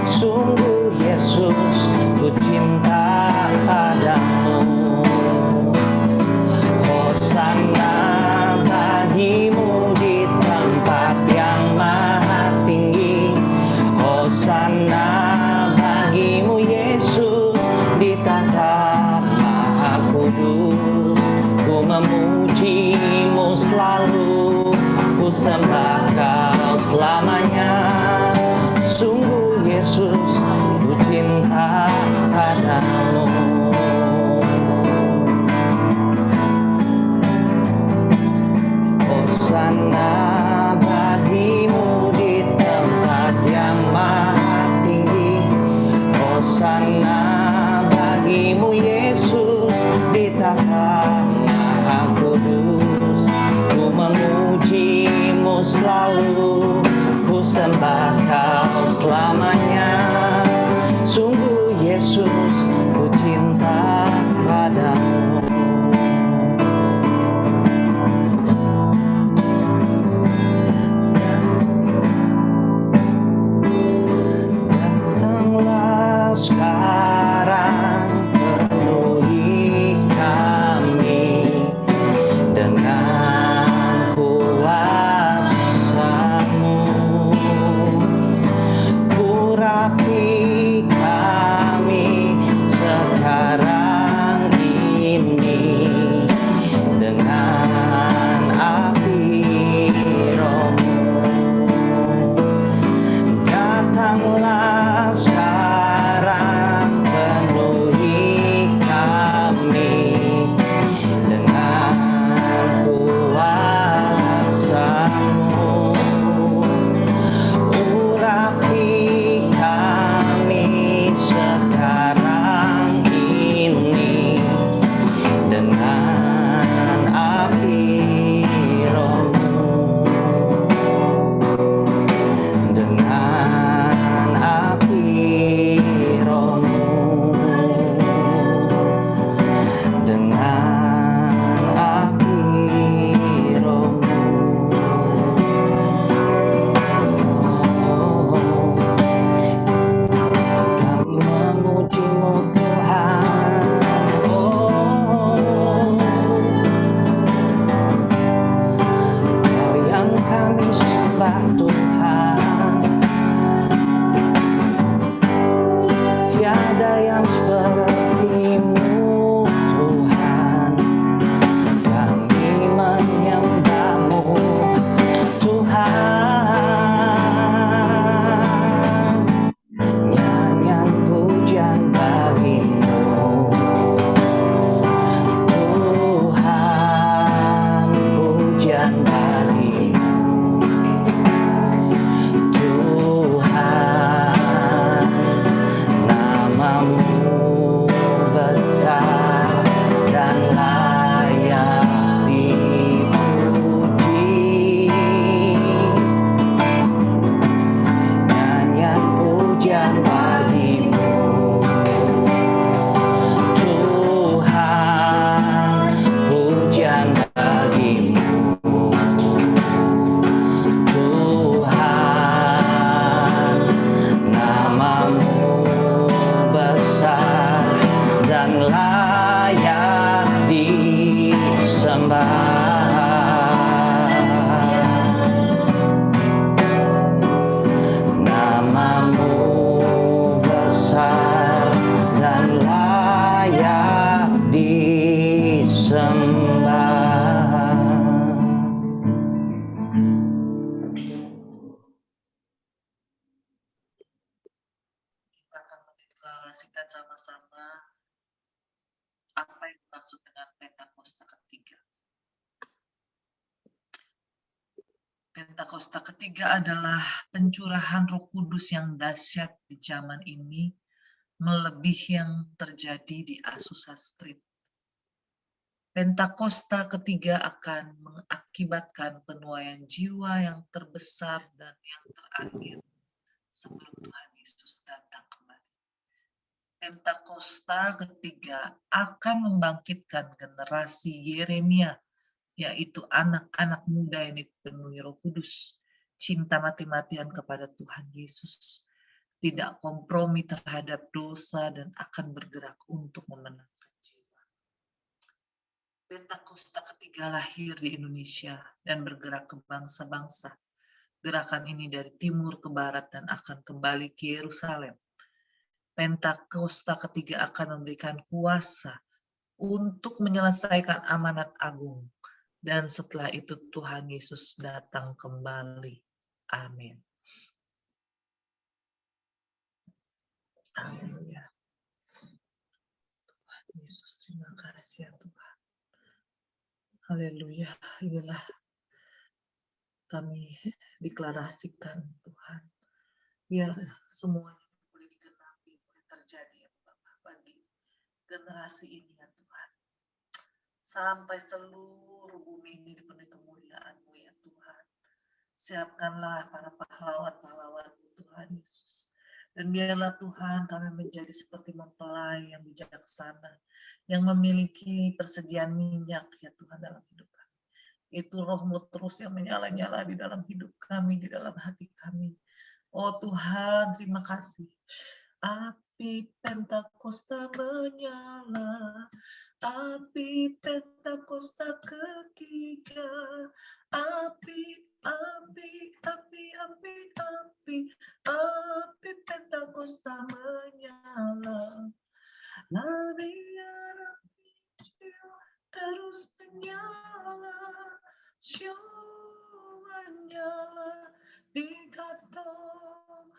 Sungguh Yesus, ku cinta padamu. Hosana bagimu di tempat yang maha tinggi. Hosana bagimu Yesus di tahta maha kudus. Ku memujimu selalu, ku sembah kau selamanya. Sungguh Yesus, ku cinta padamu. Hosana bagimu di tempat yang maha tinggi. Hosana bagimu Yesus di tahta maha kudus. Ku memujimu selalu, ku sembah kau selamanya. Sungguh Yesus, ku cinta padamu. Engkaulah Tuhan, tiada yang seperti-Mu Tuhan. Kami menyembah-Mu Tuhan, nyanyian pujian bagi-Mu Tuhan, pujian bagi-Mu Tuhan. Nama-Mu besar dan layak dipuji, nyanyian pujian bagi-Mu Tuhan, pujian bagi-Mu Tuhan. Nama-Mu besar dan layak disembah. Nama-Mu besar dan layak disembah. Kita akan mendeklarasikan sama-sama apa yang dimaksud dengan Pentakosta ketiga. Pentakosta ketiga adalah pencurahan Roh Kudus yang dahsyat di zaman ini, melebihi yang terjadi di Azusa Street. Pentakosta ketiga akan mengakibatkan penuaian jiwa yang terbesar dan yang terakhir sebelum Tuhan Yesus datang kembali. Pentakosta ketiga akan membangkitkan generasi Yeremia, yaitu anak-anak muda yang dipenuhi Roh Kudus, cinta mati-matian kepada Tuhan Yesus, tidak kompromi terhadap dosa, dan akan bergerak untuk memenangkan jiwa. Pentakosta ketiga lahir di Indonesia dan bergerak ke bangsa-bangsa. Gerakan ini dari timur ke barat dan akan kembali ke Yerusalem. Pentakosta ketiga akan memberikan kuasa untuk menyelesaikan amanat agung. Dan setelah itu Tuhan Yesus datang kembali. Amin. Haleluya. Tuhan Yesus, terima kasih ya Tuhan. Haleluya. Inilah kami deklarasikan Tuhan. Biar semuanya boleh digenapi, boleh terjadi ya Bapak bagi generasi ini ya Tuhan. Sampai seluruh bumi ini dipenuhi kemuliaan-Mu ya Tuhan. Siapkanlah para pahlawan-pahlawan-Mu Tuhan Yesus. Dan biarlah Tuhan kami menjadi seperti mempelai yang bijaksana, yang memiliki persediaan minyak ya Tuhan dalam hidup kami. Itu Roh-Mu terus yang menyala-nyala di dalam hidup kami, di dalam hati kami. Oh Tuhan, terima kasih. Api Pentakosta menyala, api Pentakosta ketiga, api Pentakosta menyala. Biar api terus menyala, menyala di kantong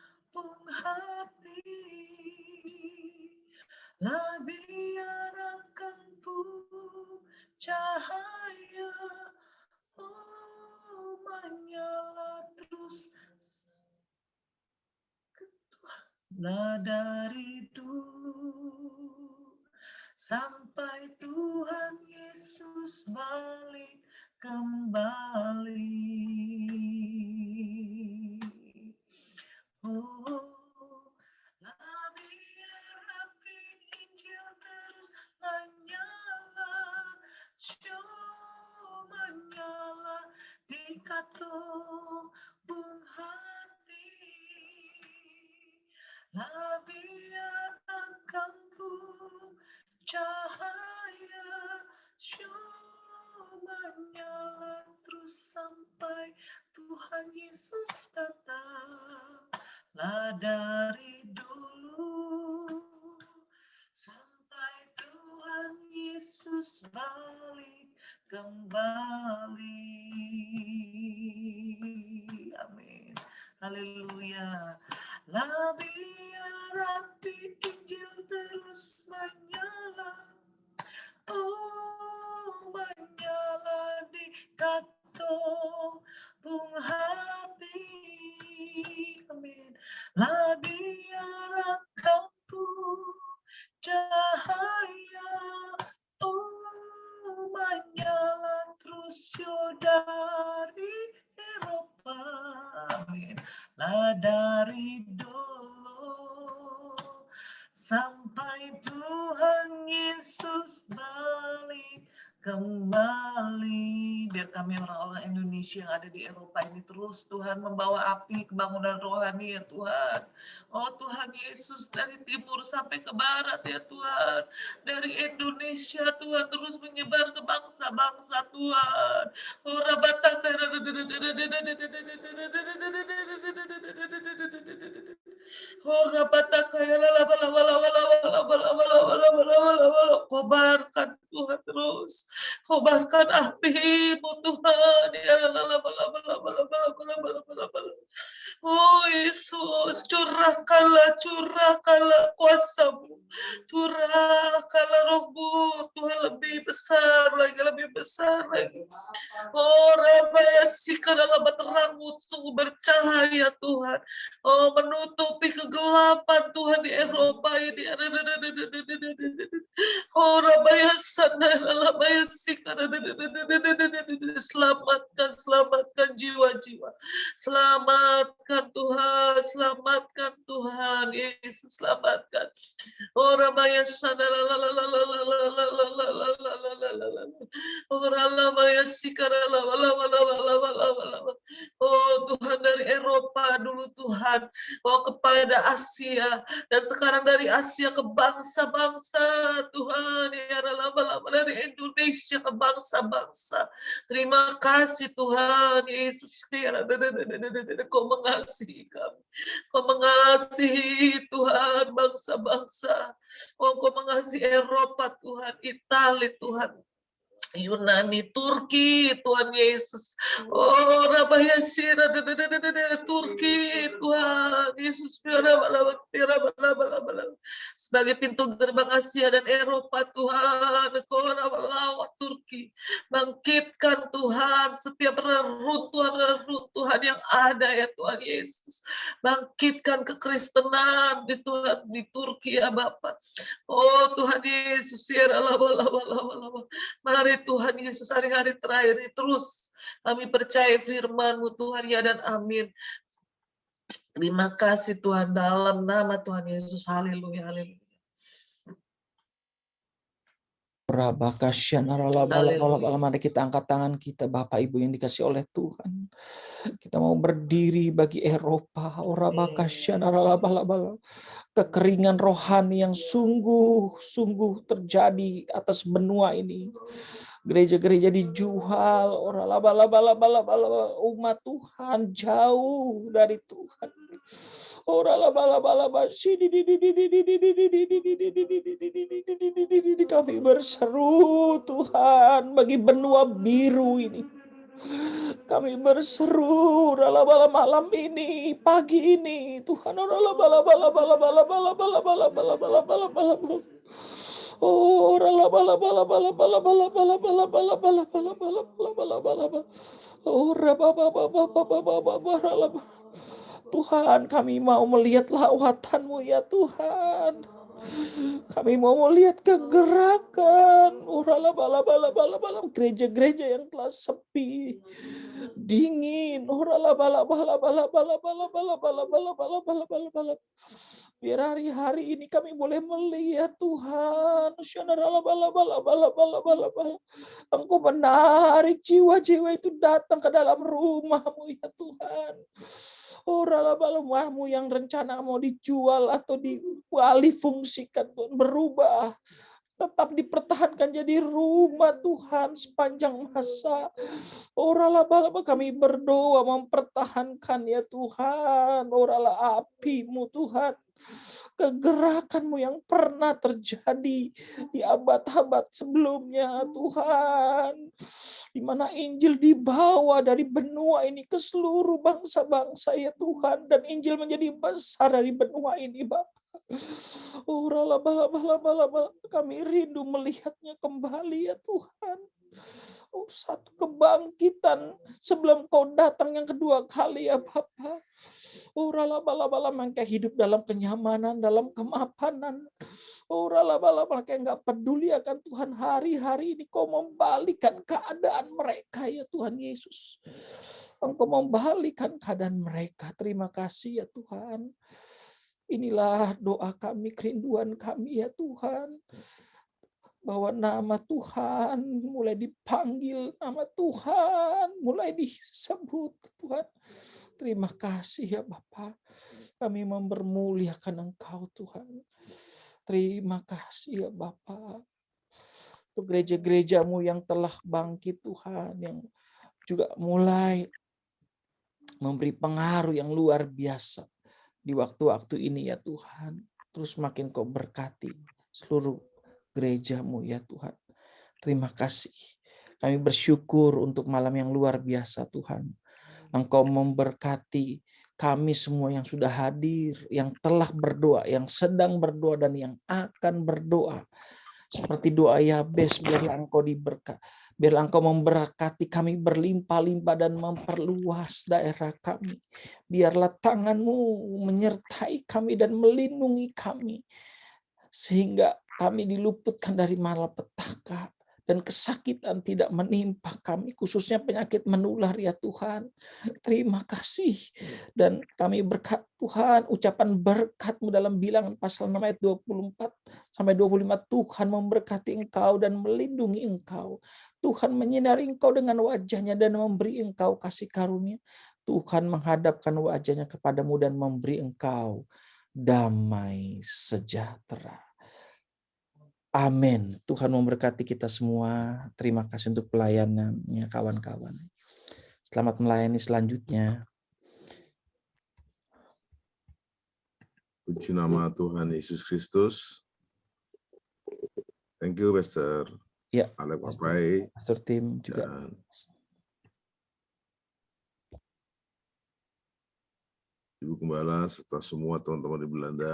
hati. Biar akan cahaya menyala terus. Dari dulu sampai Tuhan Yesus balik kembali. Biar api Injil terus menyala, menyala di kantong hati. Biar akan cahaya menyala terus sampai Tuhan Tuhan Yesus datanglah dari dulu sampai Tuhan Yesus balik kembali. Amin. Haleluya. Lah biar api Injil terus menyala. Oh, menyala di kantong hati. Amin. Lah biar engkau pun cahaya. Oh, menyala terus dari Eropa. Amin. Lah dari dulu sampai Tuhan Yesus balik kembali. Biar kami orang-orang Indonesia yang ada di Eropa ini terus Tuhan membawa api kebangunan rohani ya Tuhan. Oh Tuhan Yesus, dari timur sampai ke barat ya Tuhan. Dari Indonesia Tuhan terus menyebar ke bangsa-bangsa Tuhan. Oh Rabataka. Kobarkan Tuhan terus, kobarkan api-Mu Tuhan. Oh Yesus, curahkanlah kuasa-Mu, curahkanlah Roh-Mu Tuhan, lebih besar lagi. Oh Rabaya sikaralah terang-Mu sungguh bercahaya Tuhan. Oh, menutupi kegelapan Tuhan di Eropa ini. Oh, Rabaya sana, Rabaya sikara. Selamatkan jiwa-jiwa. Selamatkan Tuhan. Yesus selamatkan. Oh, Rabaya sana, oh, Rabaya sikara. Oh, Tuhan dari Eropa dulu Tuhan. Oh, kepada Asia, dan sekarang dari Asia ke bangsa-bangsa Tuhan, ya lama-lama dari Indonesia ke bangsa-bangsa. Terima kasih Tuhan Yesus, Kau mengasihi kami, Kau mengasihi Tuhan bangsa-bangsa. Oh, Kau mengasihi Eropa Tuhan, Italia Tuhan, Yunani, Turki, Tuhan Yesus. Oh, Rabaya Sira, Turki, Tuhan Yesus. Sebagai pintu gerbang Asia dan Eropa, Tuhan. Kau lawat Turki. Bangkitkan Tuhan setiap reruntuhan yang ada ya Tuhan Yesus. Bangkitkan kekristenan di Tuhan di Turki ya Bapak. Oh Tuhan Yesus, ya mari Tuhan Yesus, hari-hari terakhir ini terus kami percaya firman-Mu Tuhan, ya dan amin. Terima kasih Tuhan, dalam nama Tuhan Yesus. Haleluya, haleluya. Mari kita angkat tangan kita, Bapak Ibu yang dikasih oleh Tuhan. Kita mau berdiri bagi Eropa. Kekeringan rohani yang sungguh terjadi atas benua ini. Gereja-gereja dijual, umat Tuhan jauh dari Tuhan. Kami berseru Tuhan bagi benua biru ini. Kami berseru malam ini, pagi ini, Tuhan. Oh, Tuhan, kami mau melihat lawatan-Mu ya Tuhan. Kami mau melihat kegerakan. Gereja-gereja yang telah sepi, dingin. Biar hari-hari ini kami boleh melihat Tuhan. Engkau menarik jiwa-jiwa itu datang ke dalam rumah-Mu ya Tuhan. Rumah-Mu yang rencana mau dijual atau dialih fungsikan Tuhan berubah tetap dipertahankan jadi rumah Tuhan sepanjang masa. Orala-balaba kami berdoa mempertahankan ya Tuhan. Orala api-Mu Tuhan. Kegerakan-Mu yang pernah terjadi di abad-abad sebelumnya Tuhan. Di mana Injil dibawa dari benua ini ke seluruh bangsa-bangsa ya Tuhan. Dan Injil menjadi besar dari benua ini Bapak. Oh, kami rindu melihatnya kembali ya Tuhan. Oh, satu kebangkitan sebelum Kau datang yang kedua kali ya Bapa. Oh, mereka hidup dalam kenyamanan, dalam kemapanan. Oh, mereka nggak peduli akan Tuhan. Hari-hari ini Kau membalikan keadaan mereka ya Tuhan Yesus. Engkau membalikan keadaan mereka. Terima kasih ya Tuhan. Inilah doa kami, kerinduan kami ya Tuhan. Bahwa nama Tuhan mulai dipanggil, nama Tuhan mulai disebut Tuhan. Terima kasih ya Bapa. Kami mempermuliakan Engkau Tuhan. Terima kasih ya Bapa. Untuk gereja-gereja-Mu yang telah bangkit Tuhan. Yang juga mulai memberi pengaruh yang luar biasa. Di waktu-waktu ini ya Tuhan, terus makin Kau berkati seluruh gereja-Mu ya Tuhan. Terima kasih. Kami bersyukur untuk malam yang luar biasa Tuhan. Engkau memberkati kami semua yang sudah hadir, yang telah berdoa, yang sedang berdoa, dan yang akan berdoa. Seperti doa Yabes, biarlah Engkau diberkati. Biarlah Engkau memberkati kami berlimpah-limpah dan memperluas daerah kami. Biarlah tangan-Mu menyertai kami dan melindungi kami. Sehingga kami diluputkan dari malapetaka dan kesakitan tidak menimpa kami. Khususnya penyakit menular ya Tuhan. Terima kasih. Dan kami berkat Tuhan, ucapan berkat-Mu dalam Bilangan pasal 6 ayat 24 sampai 25. Tuhan memberkati engkau dan melindungi engkau. Tuhan menyinari engkau dengan wajah-Nya dan memberi engkau kasih karunia. Tuhan menghadapkan wajah-Nya kepadamu dan memberi engkau damai sejahtera. Amin. Tuhan memberkati kita semua. Terima kasih untuk pelayanannya kawan-kawan. Selamat melayani selanjutnya. Puji nama Tuhan Yesus Kristus. Thank you, Pastor. Ya, Alek Papai. Pastor Tim juga. Dan Ibu Gembala serta semua teman-teman di Belanda.